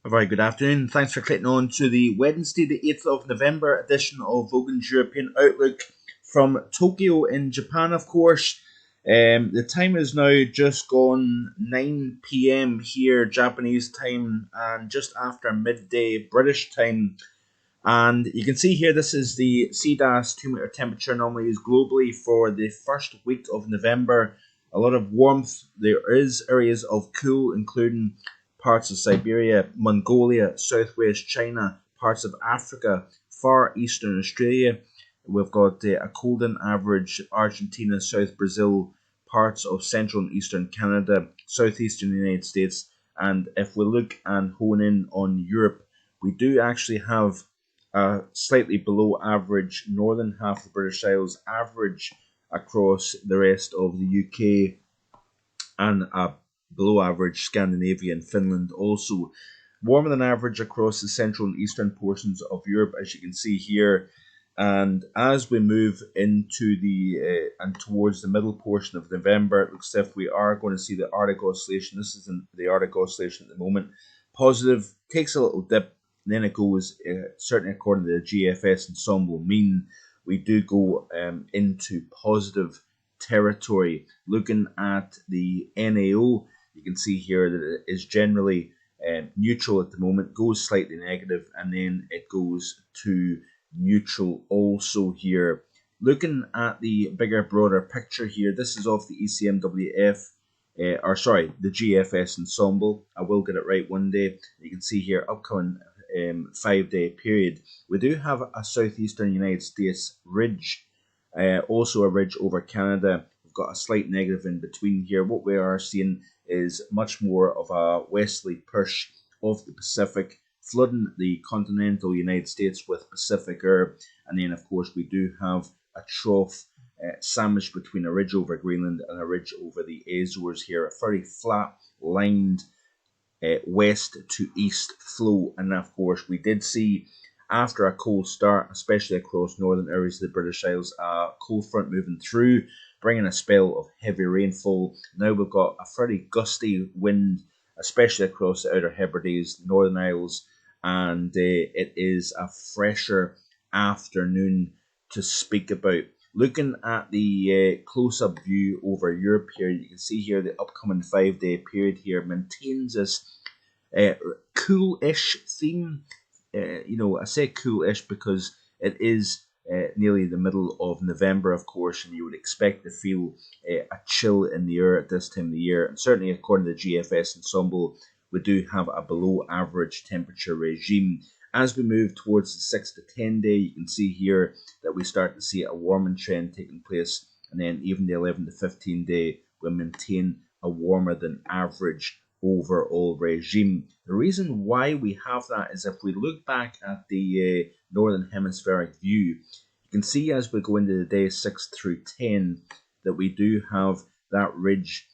A very good afternoon. Thanks for clicking on to the Wednesday, the 8th of November edition of Vogan's European Outlook from Tokyo in Japan, of course. The time is now just gone 9 p.m. here, Japanese time, and just after midday British time. And you can see here, this is the CDAS 2-meter temperature normally used globally for the first week of November. A lot of warmth. There is areas of cool, including parts of Siberia, Mongolia, southwest China, parts of Africa, far eastern Australia. We've got a cold and average Argentina, South Brazil, parts of central and eastern Canada, southeastern United States. And if we look and hone in on Europe, we do actually have a slightly below average northern half of the British Isles, average across the rest of the UK, and a below average Scandinavia and Finland also. Warmer than average across the central and eastern portions of Europe, as you can see here. And as we move into the and towards the middle portion of November, it looks as if we are going to see the Arctic oscillation. This is the Arctic oscillation at the moment. Positive, takes a little dip, and then it goes, certainly according to the GFS ensemble mean, we do go into positive territory. Looking at the NAO, you can see here that it is generally neutral at the moment, goes slightly negative, and then it goes to neutral also here. Looking at the bigger, broader picture here, this is off the ECMWF, the GFS ensemble. I will get it right one day. You can see here, upcoming 5-day period. We do have a southeastern United States ridge, also a ridge over Canada. We've got a slight negative in between here. What we are seeing is much more of a westerly push of the Pacific, flooding the continental United States with Pacific air. And then, of course, we do have a trough sandwiched between a ridge over Greenland and a ridge over the Azores here, a very flat, lined west to east flow. And of course, we did see, after a cold start, especially across northern areas of the British Isles, a cold front moving through, bringing a spell of heavy rainfall. Now we've got a fairly gusty wind, especially across the Outer Hebrides, Northern Isles, and it is a fresher afternoon to speak about. Looking at the close-up view over Europe here, you can see here the upcoming 5-day period here maintains this cool-ish theme. I say cool-ish because it is nearly the middle of November, of course, and you would expect to feel a chill in the air at this time of the year. And certainly, according to the GFS ensemble, we do have a below-average temperature regime. As we move towards the 6 to 10 day, you can see here that we start to see a warming trend taking place, and then even the 11 to 15 day will maintain a warmer than average overall regime. The reason why we have that is if we look back at the northern hemispheric view, you can see as we go into the day 6 through 10 that we do have that ridge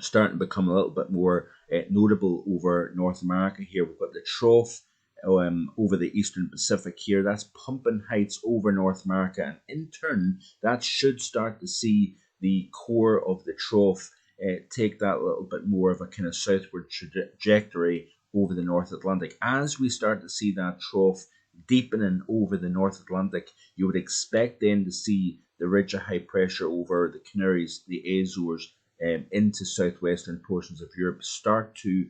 starting to become a little bit more notable over North America here. We've got the trough over the eastern Pacific here. That's pumping heights over North America, and in turn, that should start to see the core of the trough take that little bit more of a kind of southward trajectory over the North Atlantic. As we start to see that trough deepening over the North Atlantic, you would expect then to see the ridge of high pressure over the Canaries, the Azores, into southwestern portions of Europe start to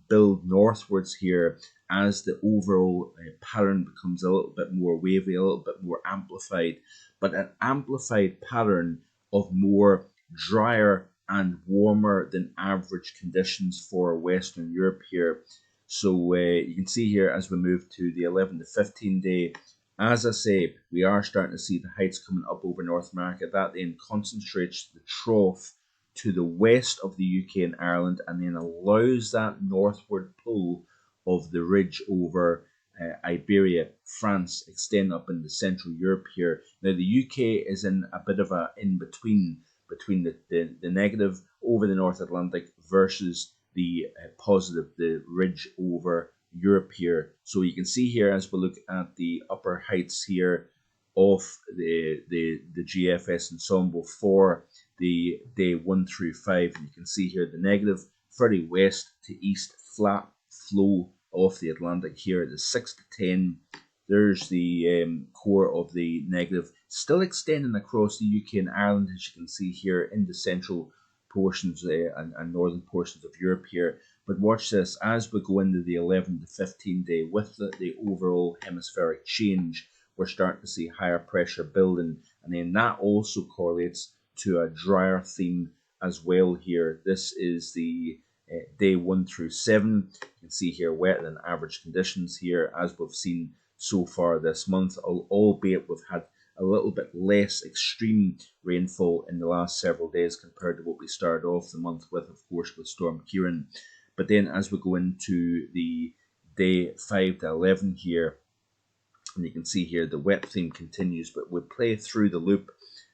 build northwards here as the overall pattern becomes a little bit more wavy, a little bit more amplified, but an amplified pattern of more drier and warmer than average conditions for Western Europe here. So you can see here as we move to the 11 to 15 day, as I say, we are starting to see the heights coming up over North America. That then concentrates the trough to the west of the UK and Ireland, and then allows that northward pull of the ridge over Iberia, France, extend up into Central Europe here. Now the UK is in a bit of a in-between between the negative over the North Atlantic versus the positive, the ridge over Europe here. So you can see here as we look at the upper heights here of the GFS ensemble for the day 1 through 5, and you can see here the negative fairly west to east flat flow off the Atlantic here. The 6 to 10. There's the core of the negative, still extending across the UK and Ireland, as you can see here in the central portions and northern portions of Europe here. But watch this, as we go into the 11 to 15 day with the overall hemispheric change, we're starting to see higher pressure building, and then that also correlates to a drier theme as well here. This is the day 1 through 7. You can see here wetter than average conditions here, as we've seen so far this month, albeit we've had a little bit less extreme rainfall in the last several days compared to what we started off the month with, of course, with Storm Kieran. But then as we go into the day 5 to 11 here, and you can see here the wet theme continues, but we play through the loop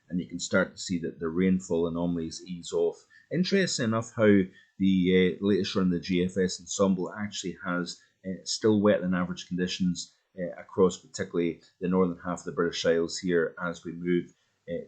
and you can start to see that the rainfall anomalies ease off. Interesting enough how the latest run of the GFS ensemble actually has still wet than average conditions across particularly the northern half of the British Isles here as we move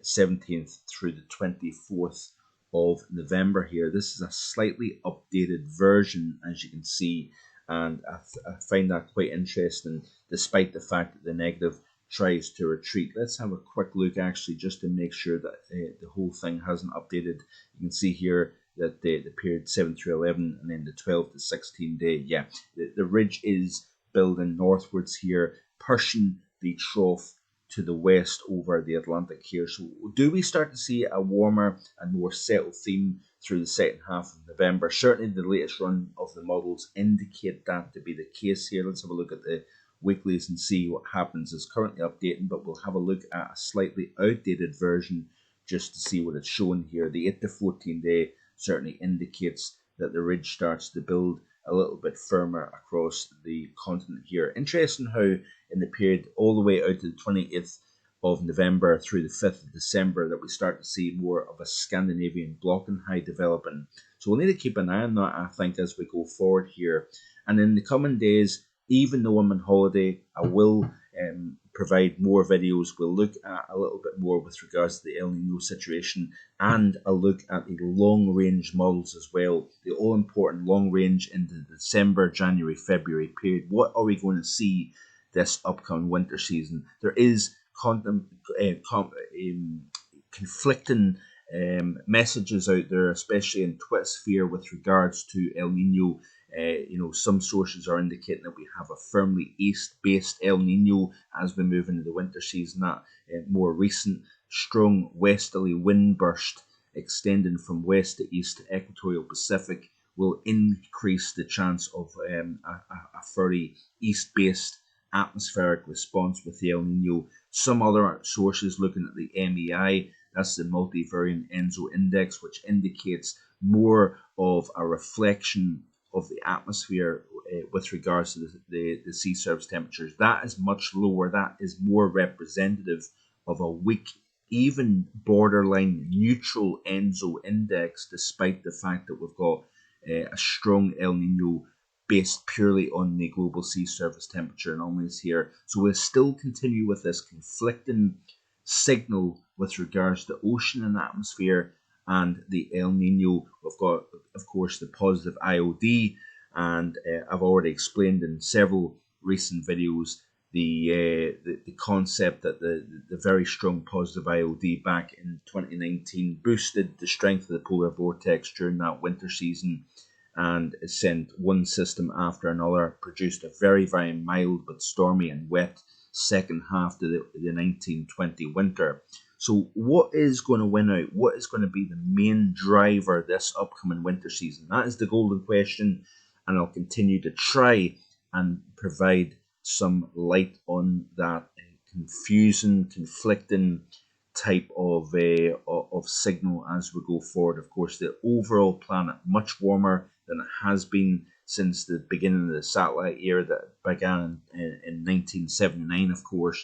17th through the 24th of November here. This is a slightly updated version, as you can see, and I find that quite interesting despite the fact that the negative tries to retreat. Let's have a quick look actually just to make sure that the whole thing hasn't updated. You can see here that the period 7 through 11 and then the 12 to 16 day. Yeah, the ridge is building northwards here, pushing the trough to the west over the Atlantic here. So do we start to see a warmer and more settled theme through the second half of November? Certainly the latest run of the models indicate that to be the case here. Let's have a look at the weeklies and see what happens. It's currently updating, but we'll have a look at a slightly outdated version just to see what it's showing here. The 8 to 14 day certainly indicates that the ridge starts to build a little bit firmer across the continent here. Interesting how in the period all the way out to the 28th of November through the 5th of December that we start to see more of a Scandinavian blocking high developing. So we'll need to keep an eye on that, I think, as we go forward here. And in the coming days, even though I'm on holiday, I will provide more videos. We'll look at a little bit more with regards to the El Nino situation and a look at the long-range models as well. The all-important long-range in the December, January, February period. What are we going to see this upcoming winter season? There is conflicting messages out there, especially in Twitsphere with regards to El Nino. Some sources are indicating that we have a firmly east-based El Nino as we move into the winter season. That more recent strong westerly wind burst extending from west to east to equatorial Pacific will increase the chance of a fairly east-based atmospheric response with the El Nino. Some other sources looking at the MEI, that's the multivariant ENSO index, which indicates more of a reflection of the atmosphere with regards to the sea surface temperatures. That is much lower. That is more representative of a weak, even borderline neutral ENSO index, despite the fact that we've got a strong El Nino based purely on the global sea surface temperature anomalies here. So we'll still continue with this conflicting signal with regards to ocean and atmosphere and the El Nino. We've got, of course, the positive IOD, and I've already explained in several recent videos the concept that the very strong positive IOD back in 2019 boosted the strength of the polar vortex during that winter season, and it sent one system after another, produced a very, very mild but stormy and wet second half to the 1920 winter. So what is going to win out? What is going to be the main driver this upcoming winter season? That is the golden question, and I'll continue to try and provide some light on that confusing, conflicting type of signal as we go forward. Of course, the overall planet much warmer than it has been since the beginning of the satellite era that began in 1979, of course.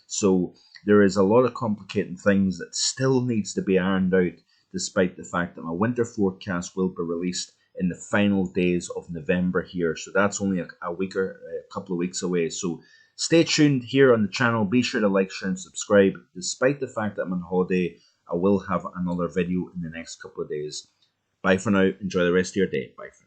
So there is a lot of complicating things that still needs to be ironed out, despite the fact that my winter forecast will be released in the final days of November here. So that's only a week or a couple of weeks away. So stay tuned here on the channel. Be sure to like, share, and subscribe. Despite the fact that I'm on holiday, I will have another video in the next couple of days. Bye for now. Enjoy the rest of your day. Bye for now.